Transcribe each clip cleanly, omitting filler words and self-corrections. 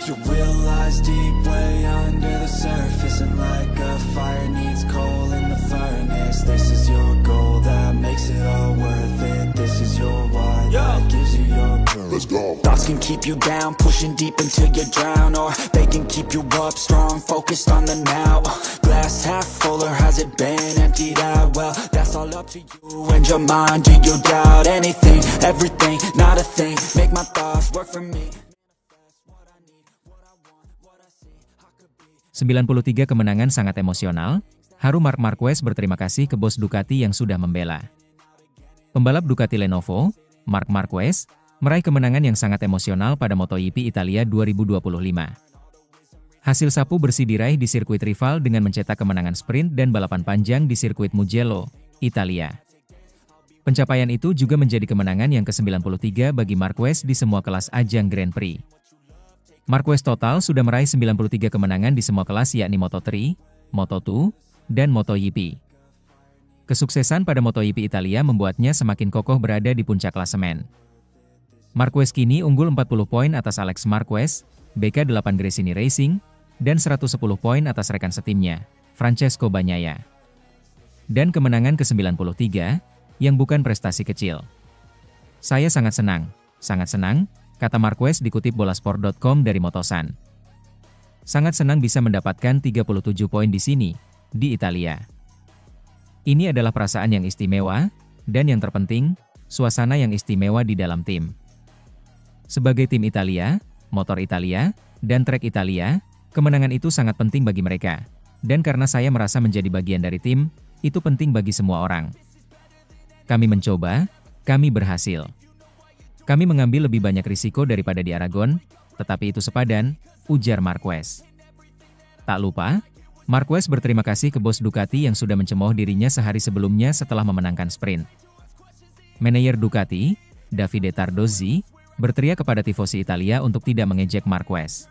You realize deep way under the surface, and like a fire needs coal in the furnace. This is your goal that makes it all worth it. This is your why that gives you your purpose. Let's go. Thoughts can keep you down, pushing deep until you drown, or they can keep you up strong, focused on the now. Glass half full, or has it been emptied out? Well, that's all up to you and your mind. Do you doubt anything, everything, not a thing? Make my thoughts work for me. 93 kemenangan sangat emosional. Haru Marc Marquez berterima kasih ke bos Ducati yang sudah membela. Pembalap Ducati Lenovo, Marc Marquez, meraih kemenangan yang sangat emosional pada MotoGP Italia 2025. Hasil sapu bersih diraih di sirkuit rival dengan mencetak kemenangan sprint dan balapan panjang di sirkuit Mugello, Italia. Pencapaian itu juga menjadi kemenangan yang ke-93 bagi Marquez di semua kelas ajang Grand Prix. Marquez total sudah meraih 93 kemenangan di semua kelas yakni Moto3, Moto2, dan MotoGP. Kesuksesan pada MotoGP Italia membuatnya semakin kokoh berada di puncak klasemen. Marquez kini unggul 40 poin atas Alex Marquez, BK8 Gresini Racing, dan 110 poin atas rekan setimnya, Francesco Bagnaia. Dan kemenangan ke-93, yang bukan prestasi kecil. Saya sangat senang, kata Marquez dikutip bolasport.com dari Motosan. Sangat senang bisa mendapatkan 37 poin di sini, di Italia. Ini adalah perasaan yang istimewa, dan yang terpenting, suasana yang istimewa di dalam tim. Sebagai tim Italia, motor Italia, dan trek Italia, kemenangan itu sangat penting bagi mereka. Dan karena saya merasa menjadi bagian dari tim, itu penting bagi semua orang. Kami mencoba, kami berhasil. Kami mengambil lebih banyak risiko daripada di Aragon, tetapi itu sepadan, ujar Marquez. Tak lupa, Marquez berterima kasih ke bos Ducati yang sudah mencemooh dirinya sehari sebelumnya setelah memenangkan sprint. Manajer Ducati, Davide Tardozzi, berteriak kepada tifosi Italia untuk tidak mengejek Marquez.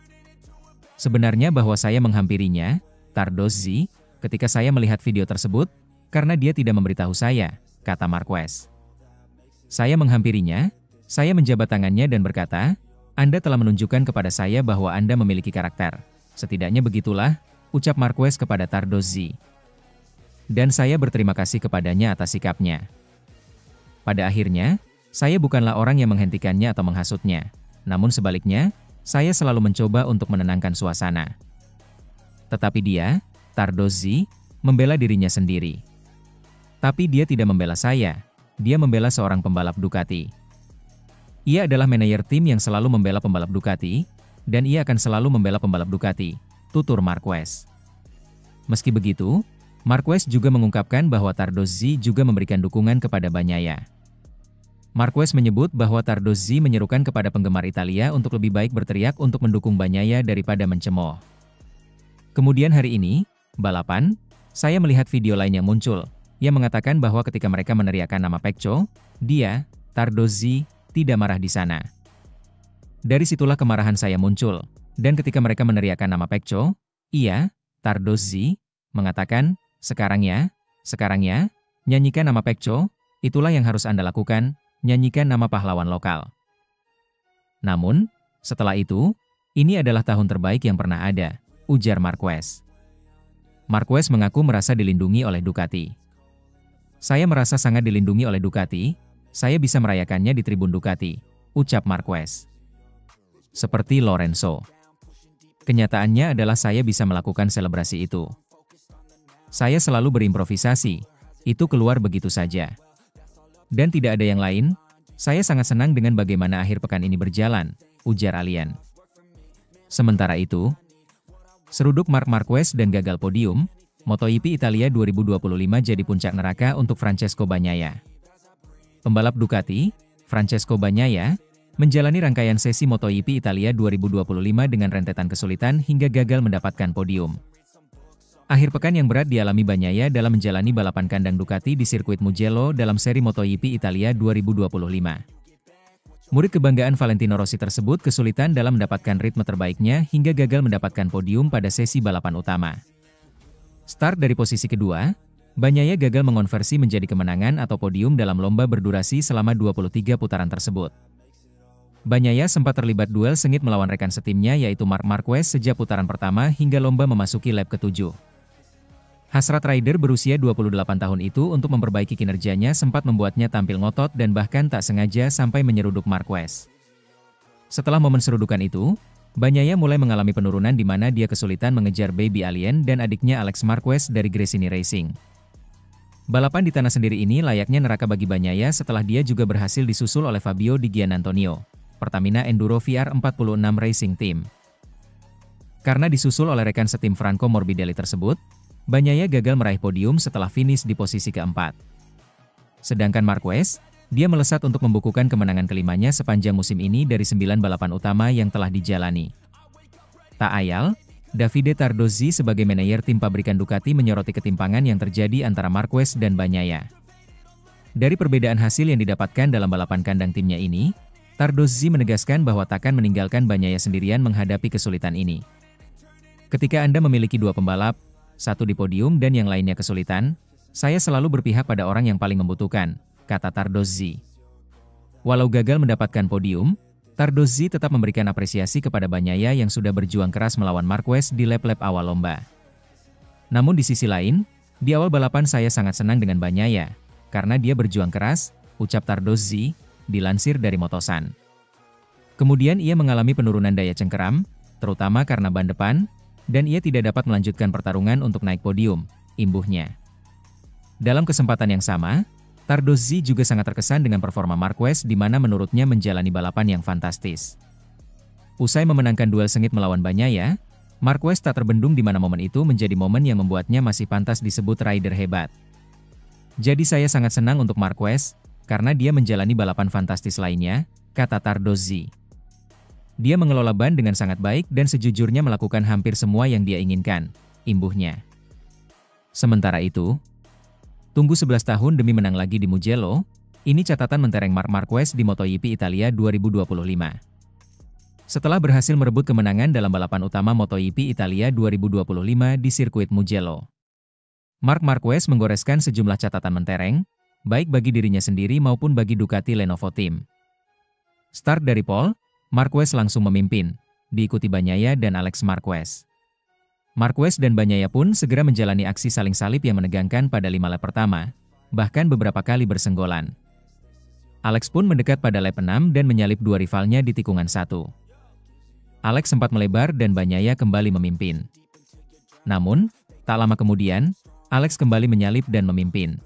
Sebenarnya bahwa saya menghampirinya, Tardozzi, ketika saya melihat video tersebut, karena dia tidak memberitahu saya, kata Marquez. Saya menghampirinya, saya menjabat tangannya dan berkata, Anda telah menunjukkan kepada saya bahwa Anda memiliki karakter. Setidaknya begitulah, ucap Marquez kepada Tardozzi. Dan saya berterima kasih kepadanya atas sikapnya. Pada akhirnya, saya bukanlah orang yang menghentikannya atau menghasutnya. Namun sebaliknya, saya selalu mencoba untuk menenangkan suasana. Tetapi dia, Tardozzi, membela dirinya sendiri. Tapi dia tidak membela saya, dia membela seorang pembalap Ducati. Ia adalah manajer tim yang selalu membela pembalap Ducati, dan ia akan selalu membela pembalap Ducati, tutur Marquez. Meski begitu, Marquez juga mengungkapkan bahwa Tardozzi juga memberikan dukungan kepada Bagnaia. Marquez menyebut bahwa Tardozzi menyerukan kepada penggemar Italia untuk lebih baik berteriak untuk mendukung Bagnaia daripada mencemooh. Kemudian hari ini, balapan, saya melihat video lain yang muncul, yang mengatakan bahwa ketika mereka meneriakkan nama Pecco, dia, Tardozzi, tidak marah di sana. Dari situlah kemarahan saya muncul, dan ketika mereka meneriakkan nama Pecco, ia, Tardozzi, mengatakan, sekarang ya, nyanyikan nama Pecco, itulah yang harus Anda lakukan, nyanyikan nama pahlawan lokal. Namun, setelah itu, ini adalah tahun terbaik yang pernah ada, ujar Marquez. Marquez mengaku merasa dilindungi oleh Ducati. Saya merasa sangat dilindungi oleh Ducati, saya bisa merayakannya di tribun Ducati, ucap Marquez. Seperti Lorenzo. Kenyataannya adalah saya bisa melakukan selebrasi itu. Saya selalu berimprovisasi, itu keluar begitu saja. Dan tidak ada yang lain, saya sangat senang dengan bagaimana akhir pekan ini berjalan, ujar Alien. Sementara itu, seruduk Marc Marquez dan gagal podium, MotoGP Italia 2025 jadi puncak neraka untuk Francesco Bagnaia. Pembalap Ducati, Francesco Bagnaia, menjalani rangkaian sesi MotoGP Italia 2025 dengan rentetan kesulitan hingga gagal mendapatkan podium. Akhir pekan yang berat dialami Bagnaia dalam menjalani balapan kandang Ducati di sirkuit Mugello dalam seri MotoGP Italia 2025. Murid kebanggaan Valentino Rossi tersebut kesulitan dalam mendapatkan ritme terbaiknya hingga gagal mendapatkan podium pada sesi balapan utama. Start dari posisi kedua, Bagnaia gagal mengonversi menjadi kemenangan atau podium dalam lomba berdurasi selama 23 putaran tersebut. Bagnaia sempat terlibat duel sengit melawan rekan setimnya yaitu Marc Marquez sejak putaran pertama hingga lomba memasuki lap ke-7. Hasrat rider berusia 28 tahun itu untuk memperbaiki kinerjanya sempat membuatnya tampil ngotot dan bahkan tak sengaja sampai menyeruduk Marquez. Setelah momen serudukan itu, Bagnaia mulai mengalami penurunan di mana dia kesulitan mengejar Baby Alien dan adiknya Alex Marquez dari Gresini Racing. Balapan di tanah sendiri ini layaknya neraka bagi Bagnaia setelah dia juga berhasil disusul oleh Fabio Di Giannantonio, Pertamina Enduro VR46 Racing Team. Karena disusul oleh rekan setim Franco Morbidelli tersebut, Bagnaia gagal meraih podium setelah finish di posisi keempat. Sedangkan Marquez, dia melesat untuk membukukan kemenangan kelimanya sepanjang musim ini dari 9 balapan utama yang telah dijalani. Tak ayal, Davide Tardozzi sebagai manajer tim pabrikan Ducati menyoroti ketimpangan yang terjadi antara Marquez dan Bagnaia. Dari perbedaan hasil yang didapatkan dalam balapan kandang timnya ini, Tardozzi menegaskan bahwa takkan meninggalkan Bagnaia sendirian menghadapi kesulitan ini. Ketika Anda memiliki dua pembalap, satu di podium dan yang lainnya kesulitan, saya selalu berpihak pada orang yang paling membutuhkan, kata Tardozzi. Walau gagal mendapatkan podium, Tardozzi tetap memberikan apresiasi kepada Bagnaia yang sudah berjuang keras melawan Marquez di lap-lap awal lomba. Namun di sisi lain, di awal balapan saya sangat senang dengan Bagnaia, karena dia berjuang keras, ucap Tardozzi, dilansir dari Motosan. Kemudian ia mengalami penurunan daya cengkeram, terutama karena ban depan, dan ia tidak dapat melanjutkan pertarungan untuk naik podium, imbuhnya. Dalam kesempatan yang sama, Tardozzi juga sangat terkesan dengan performa Marquez di mana menurutnya menjalani balapan yang fantastis. Usai memenangkan duel sengit melawan Bagnaia, Marquez tak terbendung di mana momen itu menjadi momen yang membuatnya masih pantas disebut rider hebat. Jadi saya sangat senang untuk Marquez, karena dia menjalani balapan fantastis lainnya, kata Tardozzi. Dia mengelola ban dengan sangat baik dan sejujurnya melakukan hampir semua yang dia inginkan, imbuhnya. Sementara itu, tunggu 11 tahun demi menang lagi di Mugello, ini catatan mentereng Marc Marquez di MotoGP Italia 2025. Setelah berhasil merebut kemenangan dalam balapan utama MotoGP Italia 2025 di sirkuit Mugello, Marc Marquez menggoreskan sejumlah catatan mentereng, baik bagi dirinya sendiri maupun bagi Ducati Lenovo Team. Start dari pole, Marquez langsung memimpin, diikuti Bagnaia dan Alex Marquez. Marquez dan Bagnaia pun segera menjalani aksi saling salip yang menegangkan pada 5 lap pertama, bahkan beberapa kali bersenggolan. Alex pun mendekat pada lap 6 dan menyalip dua rivalnya di tikungan 1. Alex sempat melebar dan Bagnaia kembali memimpin. Namun, tak lama kemudian, Alex kembali menyalip dan memimpin.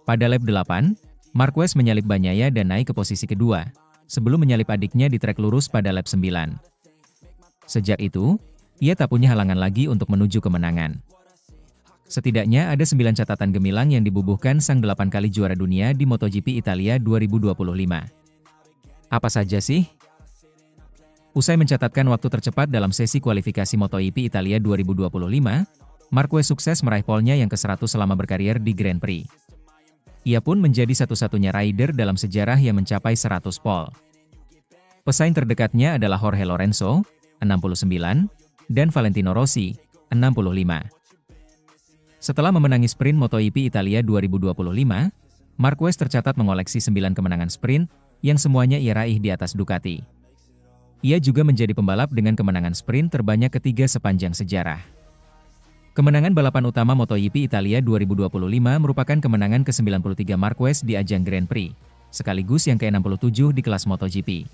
Pada lap 8, Marquez menyalip Bagnaia dan naik ke posisi kedua, sebelum menyalip adiknya di trek lurus pada lap 9. Sejak itu, ia tak punya halangan lagi untuk menuju kemenangan. Setidaknya ada 9 catatan gemilang yang dibubuhkan sang 8 kali juara dunia di MotoGP Italia 2025. Apa saja sih? Usai mencatatkan waktu tercepat dalam sesi kualifikasi MotoGP Italia 2025, Marquez sukses meraih pole-nya yang ke-100 selama berkarier di Grand Prix. Ia pun menjadi satu-satunya rider dalam sejarah yang mencapai 100 pole. Pesaing terdekatnya adalah Jorge Lorenzo, 69, dan Valentino Rossi, 65. Setelah memenangi sprint MotoGP Italia 2025, Marquez tercatat mengoleksi 9 kemenangan sprint, yang semuanya ia raih di atas Ducati. Ia juga menjadi pembalap dengan kemenangan sprint terbanyak ketiga sepanjang sejarah. Kemenangan balapan utama MotoGP Italia 2025 merupakan kemenangan ke-93 Marquez di ajang Grand Prix, sekaligus yang ke-67 di kelas MotoGP.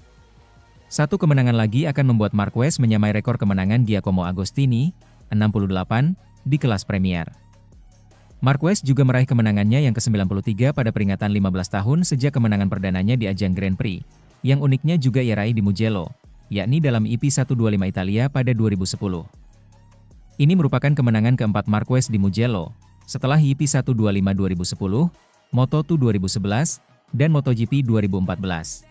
Satu kemenangan lagi akan membuat Marquez menyamai rekor kemenangan Giacomo Agostini, 68, di kelas Premier. Marquez juga meraih kemenangannya yang ke-93 pada peringatan 15 tahun sejak kemenangan perdananya di ajang Grand Prix, yang uniknya juga ia raih di Mugello, yakni dalam IP125 Italia pada 2010. Ini merupakan kemenangan keempat Marquez di Mugello, setelah IP125 2010, Moto2 2011, dan MotoGP 2014.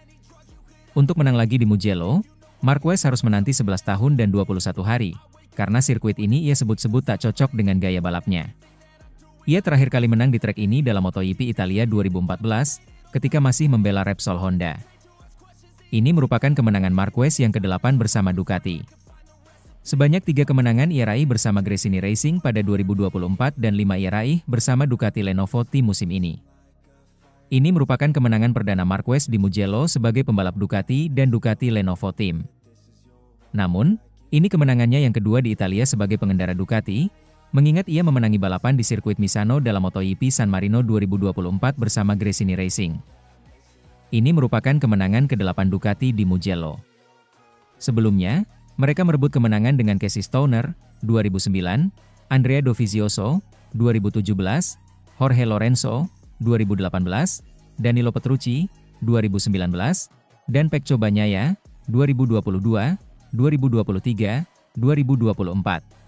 Untuk menang lagi di Mugello, Marquez harus menanti 11 tahun dan 21 hari, karena sirkuit ini ia sebut-sebut tak cocok dengan gaya balapnya. Ia terakhir kali menang di trek ini dalam MotoGP Italia 2014, ketika masih membela Repsol Honda. Ini merupakan kemenangan Marquez yang ke-8 bersama Ducati. Sebanyak 3 kemenangan ia raih bersama Gresini Racing pada 2024 dan 5 ia raih bersama Ducati Lenovo Team musim ini. Ini merupakan kemenangan perdana Marquez di Mugello sebagai pembalap Ducati dan Ducati Lenovo Team. Namun, ini kemenangannya yang kedua di Italia sebagai pengendara Ducati, mengingat ia memenangi balapan di sirkuit Misano dalam MotoGP San Marino 2024 bersama Gresini Racing. Ini merupakan kemenangan ke-8 Ducati di Mugello. Sebelumnya, mereka merebut kemenangan dengan Casey Stoner, 2009, Andrea Dovizioso, 2017, Jorge Lorenzo, 2018, Danilo Petrucci, 2019, dan Pecco Bagnaia, 2022, 2023, 2024.